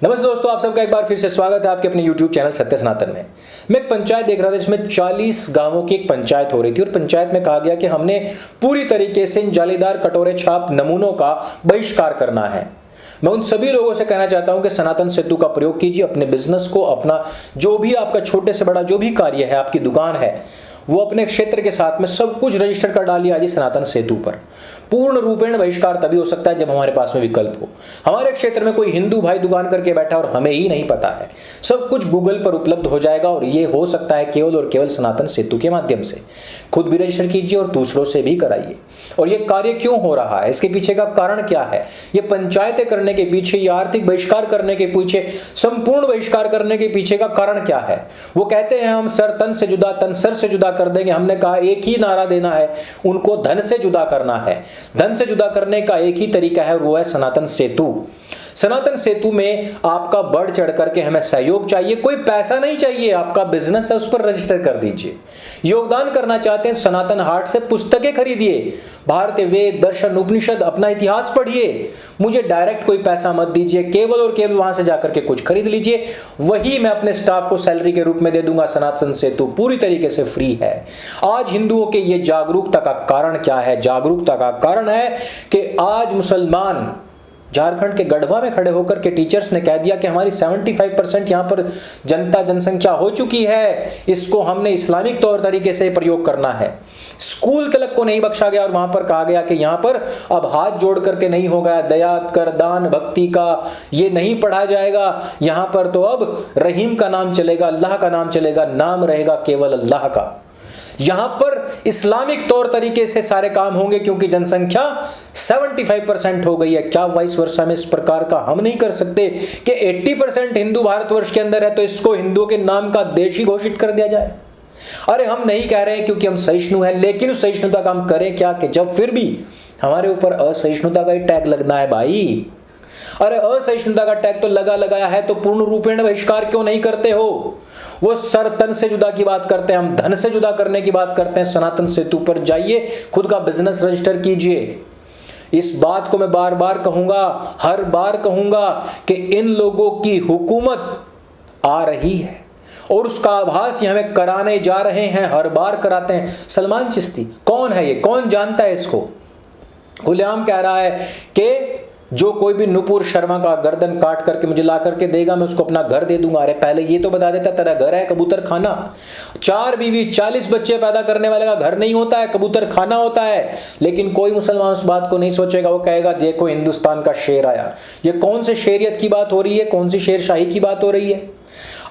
नमस्ते दोस्तों, आप सबका एक बार फिर से स्वागत है आपके अपने YouTube चैनल सत्य सनातन में। मैं एक पंचायत देख रहा था जिसमें 40 गांवों की एक पंचायत हो रही थी और पंचायत में कहा गया कि हमने पूरी तरीके से इन जालीदार कटोरे छाप नमूनों का बहिष्कार करना है। मैं उन सभी लोगों से कहना चाहता हूं कि सनातन सेतु का प्रयोग कीजिए अपने बिजनेस को, अपना जो भी आपका छोटे से बड़ा जो भी कार्य है, आपकी दुकान है, वो अपने क्षेत्र के साथ में सब कुछ रजिस्टर कर डालिए आज सनातन सेतु पर। पूर्ण रूपेण बहिष्कार तभी हो सकता है जब हमारे पास में विकल्प हो। हमारे क्षेत्र में कोई हिंदू भाई दुकान करके बैठा और हमें ही नहीं पता है, सब कुछ गूगल पर उपलब्ध हो जाएगा और ये हो सकता है केवल और केवल सनातन सेतु के माध्यम से। खुद भी रजिस्टर कीजिए और दूसरों से भी कराइए। और ये कार्य क्यों हो रहा है, इसके पीछे का कारण क्या है, ये पंचायतें करने के पीछे, ये आर्थिक बहिष्कार करने के पीछे, संपूर्ण बहिष्कार करने के पीछे का कारण क्या है। वो कहते हैं हम सर तन से जुदा, तन सर से जुदा कर देंगे। हमने कहा एक ही नारा देना है, उनको धन से जुदा करना है। धन से जुदा करने का एक ही तरीका है और वो है सनातन सेतु। सनातन सेतु में आपका बढ़ चढ़ करके हमें सहयोग चाहिए, कोई पैसा नहीं चाहिए। आपका बिजनेस है, उस पर रजिस्टर कर दीजिए। योगदान करना चाहते हैं सनातन हाट से पुस्तकें खरीदिए, भारतीय वेद दर्शन उपनिषद अपना इतिहास पढ़िए। मुझे डायरेक्ट कोई पैसा मत दीजिए, केवल और केवल वहां से जाकर के कुछ खरीद लीजिए, वही मैं अपने स्टाफ को सैलरी के रूप में दे दूंगा। सनातन सेतु पूरी तरीके से फ्री है। आज हिंदुओं के ये जागरूकता का कारण क्या है? जागरूकता का कारण है कि आज मुसलमान झारखंड के गढ़वा में खड़े होकर के टीचर्स ने कह दिया कि हमारी 75% यहाँ पर जनसंख्या हो चुकी है, इसको हमने इस्लामिक तौर तरीके से प्रयोग करना है। स्कूल तलक को नहीं बख्शा गया और वहां पर कहा गया कि यहाँ पर अब हाथ जोड़ करके नहीं होगा, दया कर दान भक्ति का ये नहीं पढ़ा जाएगा। यहाँ पर तो अब रहीम का नाम चलेगा, अल्लाह का नाम चलेगा, नाम रहेगा केवल अल्लाह का। यहां पर इस्लामिक तौर तरीके से सारे काम होंगे क्योंकि जनसंख्या 75% हो गई है। क्या वाइस वर्षा में इस प्रकार का हम नहीं कर सकते कि 80% हिंदू भारतवर्ष के अंदर है तो इसको हिंदुओं के नाम का देश ही घोषित कर दिया जाए? अरे हम नहीं कह रहे हैं क्योंकि हम सहिष्णु हैं, लेकिन उस सहिष्णुता का हम करें क्या कि जब फिर भी हमारे ऊपर असहिष्णुता का ही टैग लगना है भाई। अरे असहिष्णुता का टैग तो लगाया है तो पूर्ण रूपेण बहिष्कार क्यों नहीं करते हो? वो सर तन से जुदा की बात करते हैं, हम धन से जुदा करने की बात करते हैं। सनातन सेतु पर जाइए, खुद का बिजनेस रजिस्टर कीजिए। इस बात को मैं बार बार कहूंगा, हर बार कहूंगा कि इन लोगों की हुकूमत आ रही है और उसका आभास ये हमें कराने जा रहे हैं, हर बार कराते हैं। सलमान चिश्ती कौन है? ये कौन जानता है इसको? खुलेआम कह रहा है कि जो कोई भी नुपुर शर्मा का गर्दन काट करके मुझे ला करके देगा, मैं उसको अपना घर दे दूंगा। अरे पहले ये तो बता देता तेरा घर है कबूतर खाना। 4 बीवी 40 बच्चे पैदा करने वाले का घर नहीं होता है, कबूतर खाना होता है। लेकिन कोई मुसलमान उस बात को नहीं सोचेगा, वो कहेगा देखो हिंदुस्तान का शेर आया। ये कौन से शेरियत की बात हो रही है, कौन सी शेरशाही की बात हो रही है?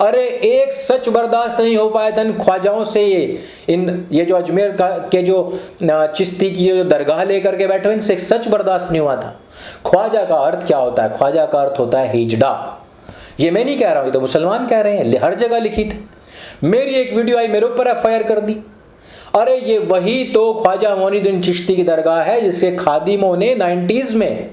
अरे एक सच बर्दाश्त नहीं हो पाया था इन ख्वाजाओं से। ये जो अजमेर के जो चिश्ती की जो दरगाह लेकर के बैठे, इनसे सच बर्दाश्त नहीं हुआ था। ख्वाजा का अर्थ क्या होता है? ख्वाजा का अर्थ होता है हिजड़ा। ये मैं नहीं कह रहा हूं, ये तो मुसलमान कह रहे हैं, हर जगह लिखित है। मेरी एक वीडियो आई, मेरे ऊपर FIR कर दी। अरे ये वही तो ख्वाजा मोइनुद्दीन चिश्ती की दरगाह है जिसके खादिमों ने 90s में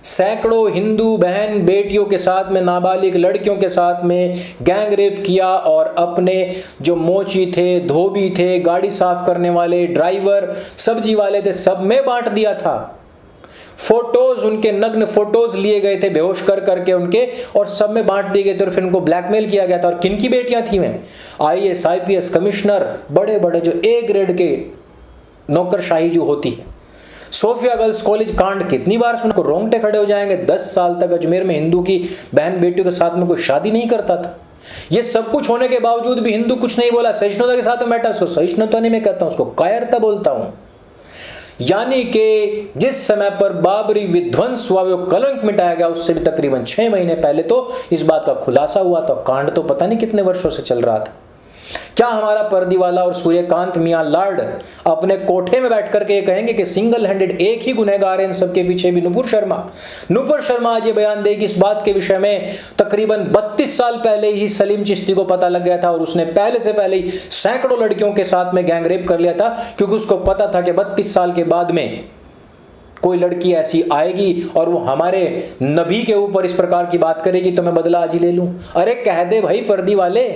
सैकड़ों हिंदू बहन बेटियों के साथ में, नाबालिग लड़कियों के साथ में गैंग रेप किया और अपने जो मोची थे, धोबी थे, गाड़ी साफ करने वाले, ड्राइवर, सब्जी वाले थे, सब में बांट दिया था। फोटोज, उनके नग्न फोटोज लिए गए थे बेहोश कर करके उनके, और सब में बांट दिए गए थे और फिर उनको ब्लैकमेल किया गया था। और किन की बेटियां थी? में IAS IPS कमिश्नर, बड़े बड़े जो A ग्रेड के नौकरशाही जो होती है। सोफिया गर्ल्स कॉलेज कांड कितनी बार सुनको रोंगटे खड़े हो जाएंगे। 10 साल तक अजमेर में हिंदू की बहन बेटियों के साथ में कोई शादी नहीं करता था। ये सब कुछ होने के बावजूद भी हिंदू कुछ नहीं बोला, सहिष्णुता के साथ में बैठा। उसको सहिष्णुता नहीं मैं कहता हूं, उसको कायरता बोलता हूं। यानी कि जिस समय पर बाबरी विध्वंस हुआ, वो कलंक मिटाया गया, उससे भी तकरीबन 6 महीने पहले तो इस बात का खुलासा हुआ था। कांड तो पता नहीं कितने वर्षों से चल रहा था। क्या हमारा पर्दीवाला और सूर्यकांत मियां लाड अपने कोठे में बैठ करके ये कहेंगे कि सिंगल हैंडेड एक ही गुनहगार है इन सबके पीछे भी नुपुर शर्मा? नुपुर शर्मा आज ये बयान देगी इस बात के विषय में तकरीबन 32 साल पहले ही सलीम चिश्ती को पता लग गया था और उसने पहले से पहले ही सैकड़ों लड़कियों के साथ में गैंग रेप कर लिया था, क्योंकि उसको पता था कि 32 साल के बाद में कोई लड़की ऐसी आएगी और वो हमारे नबी के ऊपर इस प्रकार की बात करेगी तो मैं बदला आज ही ले लूं। अरे कह दे भाई पर्दी वाले,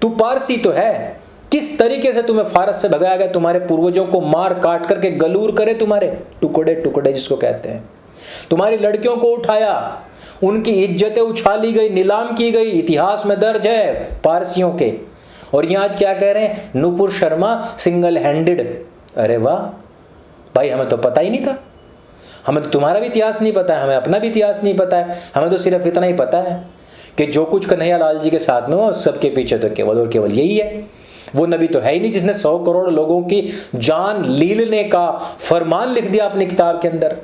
तू पारसी तो है, किस तरीके से तुम्हें फारस से भगाया गया, तुम्हारे पूर्वजों को मार काट करके गलूर करे, तुम्हारे टुकड़े टुकड़े जिसको कहते हैं, तुम्हारी लड़कियों को उठाया, उनकी इज्जतें उछाली गई, नीलाम की गई, इतिहास में दर्ज है पारसियों के। और ये आज क्या कह रहे हैं, नुपुर शर्मा सिंगल हैंडेड। अरे वाह भाई, हमें तो पता ही नहीं था। हमें तो तुम्हारा भी इतिहास नहीं पता है, हमें अपना भी इतिहास नहीं पता है। हमें तो सिर्फ इतना ही पता है कि जो कुछ कन्हैया लाल जी के साथ में हो, सबके पीछे तो केवल और केवल यही है। वो नबी तो है ही नहीं जिसने 100 करोड़ लोगों की जान लीलने का फरमान लिख दिया अपनी किताब के अंदर।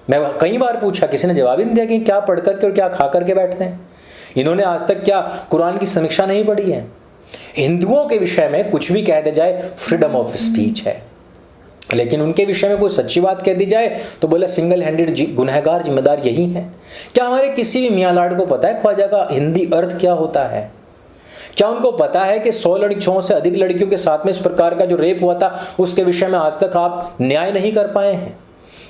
मैं कई बार पूछा, किसी ने जवाब ही नहीं दिया कि क्या पढ़ करके और क्या खा करके बैठते हैं। इन्होंने आज तक क्या कुरान की समीक्षा नहीं पढ़ी है। हिंदुओं के विषय में कुछ भी कह दिया जाए, फ्रीडम ऑफ स्पीच है, लेकिन उनके विषय में कोई सच्ची बात कह दी जाए तो बोला सिंगल हैंडेड गुनहगार जिम्मेदार यही है। क्या हमारे किसी भी मियाँ लाड को पता है ख्वाजा का हिंदी अर्थ क्या होता है? क्या उनको पता है कि 100 लड़कियों से अधिक लड़कियों के साथ में इस प्रकार का जो रेप हुआ था उसके विषय में आज तक आप न्याय नहीं कर पाए हैं?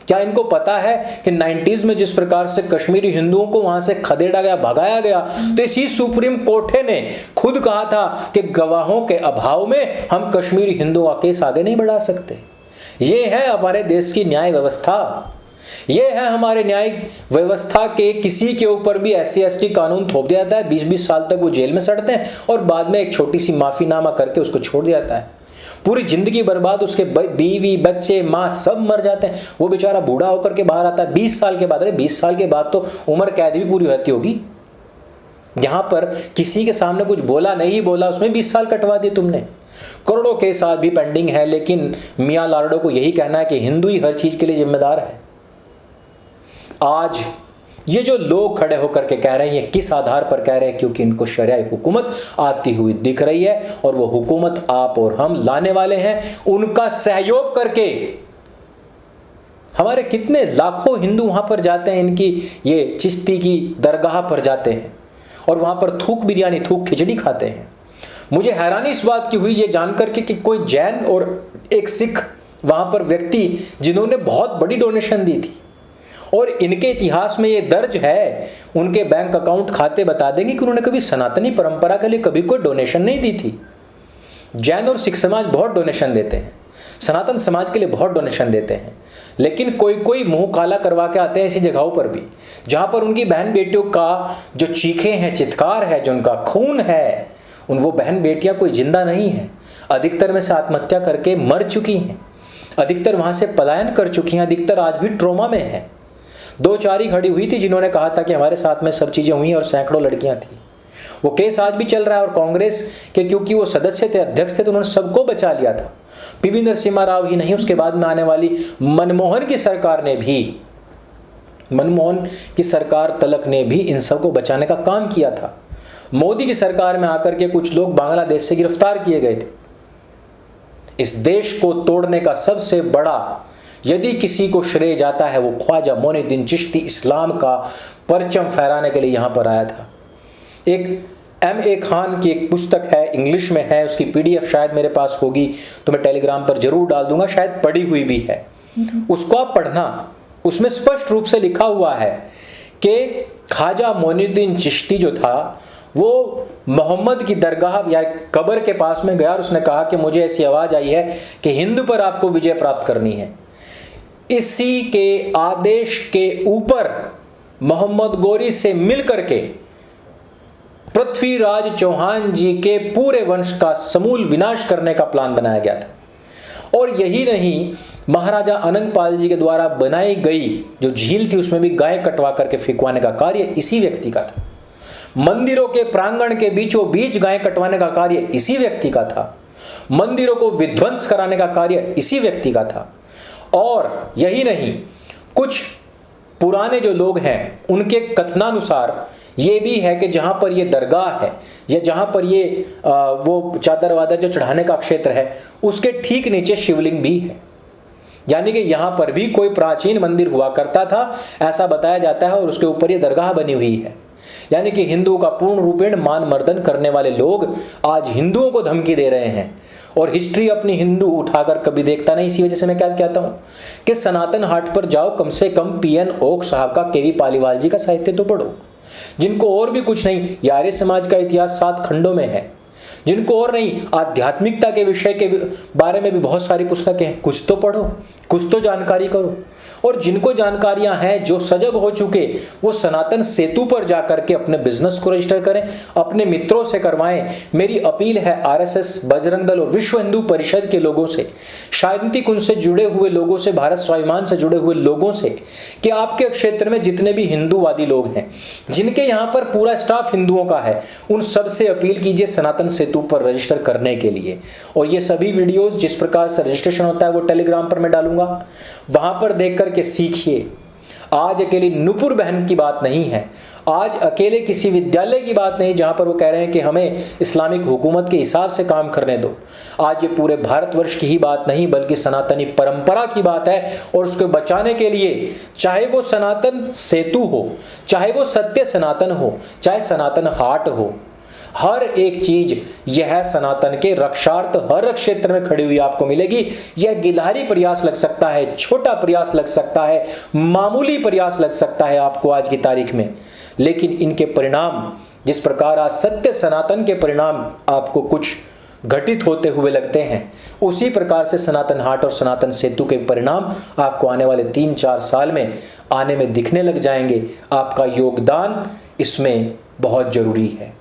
क्या इनको पता है कि 90s में जिस प्रकार से कश्मीरी हिंदुओं को वहां से खदेड़ा गया, भगाया गया, तो इसी सुप्रीम कोर्ट ने खुद कहा था कि गवाहों के अभाव में हम कश्मीरी हिंदुओं का केस आगे नहीं बढ़ा सकते। ये है हमारे देश की न्याय व्यवस्था। ये है हमारे न्यायिक व्यवस्था के किसी के ऊपर भी SC/ST कानून थोप दिया जाता है, 20-20 साल तक वो जेल में सड़ते हैं और बाद में एक छोटी सी माफीनामा करके उसको छोड़ दिया जाता है। पूरी जिंदगी बर्बाद, उसके बीवी बच्चे माँ सब मर जाते हैं। वो बेचारा बूढ़ा होकर के बाहर आता है 20 साल के बाद। अरे 20 साल के बाद तो उम्र कैद भी पूरी होती होगी। यहां पर किसी के सामने कुछ बोला नहीं बोला, उसमें 20 साल कटवा दिए तुमने। करोड़ों केस आज भी पेंडिंग है, लेकिन मियाँ लाडो को यही कहना है कि हिंदू ही हर चीज के लिए जिम्मेदार है। आज ये जो लोग खड़े होकर के कह रहे हैं, ये किस आधार पर कह रहे हैं? क्योंकि इनको शरिया हुकूमत आती हुई दिख रही है और वो हुकूमत आप और हम लाने वाले हैं। उनका सहयोग करके हमारे कितने लाखों हिंदू वहां पर जाते हैं, इनकी ये चिश्ती की दरगाह पर जाते हैं और वहां पर थूक बिरयानी, थूक खिचड़ी खाते हैं। मुझे हैरानी इस बात की हुई ये जानकर के कि कोई जैन और एक सिख वहां पर व्यक्ति जिन्होंने बहुत बड़ी डोनेशन दी थी, और इनके इतिहास में ये दर्ज है, उनके बैंक अकाउंट खाते बता देंगे कि उन्होंने कभी सनातनी परंपरा के लिए कभी कोई डोनेशन नहीं दी थी। जैन और सिख समाज बहुत डोनेशन देते हैं, सनातन समाज के लिए बहुत डोनेशन देते हैं, लेकिन कोई कोई मुंह काला करवा के आते हैं ऐसी जगहों पर भी जहां पर उनकी बहन बेटियों का जो चीखें हैं, चित्कार है, जो उनका खून है, वो बहन बेटियां कोई जिंदा नहीं है। अधिकतर में से आत्महत्या करके मर चुकी हैं, अधिकतर वहां से पलायन कर चुकी हैं, अधिकतर आज भी ट्रोमा में है। 2-4 ही खड़ी हुई थी जिन्होंने कहा था कि हमारे साथ में सब चीजें हुई और सैकड़ों लड़कियां थी। वो केस आज भी चल रहा है और कांग्रेस के क्योंकि वो सदस्य थे, अध्यक्ष थे, तो उन्होंने सबको बचा लिया था। PV नरसिम्हा राव ही नहीं, उसके बाद में आने वाली मनमोहन की सरकार ने भी, मनमोहन की सरकार तलक ने भी इन सबको बचाने का काम किया था। मोदी की सरकार में आकर के कुछ लोग बांग्लादेश से गिरफ्तार किए गए थे। इस देश को तोड़ने का सबसे बड़ा यदि किसी को श्रेय जाता है वो ख्वाजा मोइनुद्दीन चिश्ती इस्लाम का परचम फहराने के लिए यहां पर आया था। एक M.A. खान की एक पुस्तक है, इंग्लिश में है, उसकी PDF शायद मेरे पास होगी तो मैं टेलीग्राम पर जरूर डाल दूंगा, शायद पढ़ी हुई भी है, उसको आप पढ़ना। उसमें स्पष्ट रूप से लिखा हुआ है कि ख्वाजा मोइनुद्दीन चिश्ती जो था वो मोहम्मद की दरगाह या कब्र के पास में गया और उसने कहा कि मुझे ऐसी आवाज आई है कि हिंद पर आपको विजय प्राप्त करनी है। इसी के आदेश के ऊपर मोहम्मद गोरी से मिलकर के पृथ्वीराज चौहान जी के पूरे वंश का समूल विनाश करने का प्लान बनाया गया था। और यही नहीं, महाराजा अनंगपाल जी के द्वारा बनाई गई जो झील थी उसमें भी गाय कटवा करके फेंकवाने का कार्य इसी व्यक्ति का था। मंदिरों के प्रांगण के बीचों बीच गाय कटवाने का कार्य इसी व्यक्ति का था। मंदिरों को विध्वंस कराने का कार्य इसी व्यक्ति का था। और यही नहीं, कुछ पुराने जो लोग हैं उनके कथनानुसार ये भी है कि जहां पर ये दरगाह है या जहां पर ये वो चादर वादर जो चढ़ाने का क्षेत्र है उसके ठीक नीचे शिवलिंग भी है, यानी कि यहां पर भी कोई प्राचीन मंदिर हुआ करता था ऐसा बताया जाता है और उसके ऊपर ये दरगाह बनी हुई है। यानी कि हिंदुओं का पूर्ण रूपेण मान मर्दन करने वाले लोग आज हिंदुओं को धमकी दे रहे हैं और हिस्ट्री अपनी हिंदू उठाकर कभी देखता नहीं। इसी वजह से मैं क्या कहता हूं कि सनातन हाट पर जाओ, कम से कम PN ओक साहब का, KV पालीवाल जी का साहित्य तो पढ़ो, जिनको और भी कुछ नहीं, आर्य समाज का इतिहास 7 खंडों में है, जिनको और नहीं आध्यात्मिकता के विषय के बारे में भी बहुत सारी पुस्तकें हैं, कुछ तो पढ़ो, कुछ तो जानकारी करो। और जिनको जानकारियां हैं, जो सजग हो चुके, वो सनातन सेतु पर जाकर के अपने बिजनेस को रजिस्टर करें, अपने मित्रों से करवाएं। मेरी अपील है आरएसएस, बजरंग दल और विश्व हिंदू परिषद के लोगों से, शांति कुंज से जुड़े हुए लोगों से, भारत स्वाभिमान से जुड़े हुए लोगों से, कि आपके क्षेत्र में जितने भी हिंदूवादी लोग हैं, जिनके यहाँ पर पूरा स्टाफ हिंदुओं का है, उन सब से अपील कीजिए सनातन सेतु पर रजिस्टर करने के लिए। और ये सभी वीडियोस जिस प्रकार से रजिस्ट्रेशन होता है वो टेलीग्राम पर मैं डालूंगा, वहां पर देख करके सीखिए। आज अकेली नुपुर बहन की बात नहीं है, आज अकेले किसी विद्यालय की बात नहीं जहां पर वो कह रहे हैं कि हमें इस्लामिक हुकूमत के हिसाब से काम करने दो। आज ये पूरे भारतवर्ष की ही बात नहीं, बल्कि सनातनी परंपरा की बात है। और उसको बचाने के लिए, चाहे वो सनातन सेतु हो, चाहे वो सत्य सनातन हो, चाहे सनातन हाट हो, हर एक चीज यह सनातन के रक्षार्थ हर क्षेत्र में खड़ी हुई आपको मिलेगी। यह गिलहरी प्रयास लग सकता है, छोटा प्रयास लग सकता है, मामूली प्रयास लग सकता है आपको आज की तारीख में, लेकिन इनके परिणाम, जिस प्रकार आज सत्य सनातन के परिणाम आपको कुछ घटित होते हुए लगते हैं, उसी प्रकार से सनातन हाट और सनातन सेतु के परिणाम आपको आने वाले 3-4 साल में आने में दिखने लग जाएंगे। आपका योगदान इसमें बहुत जरूरी है।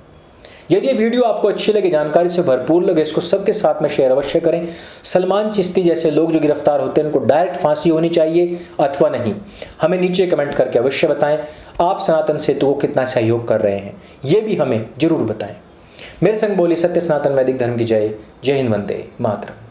यदि ये वीडियो आपको अच्छी लगे, जानकारी से भरपूर लगे, इसको सबके साथ में शेयर अवश्य करें। सलमान चिश्ती जैसे लोग जो गिरफ्तार होते हैं, उनको डायरेक्ट फांसी होनी चाहिए अथवा नहीं, हमें नीचे कमेंट करके अवश्य बताएं। आप सनातन सेतु को कितना सहयोग कर रहे हैं, ये भी हमें जरूर बताएं। मेरे संग बोली सत्य सनातन वैदिक धर्म की जय। जय हिंद, वंदे मातरम।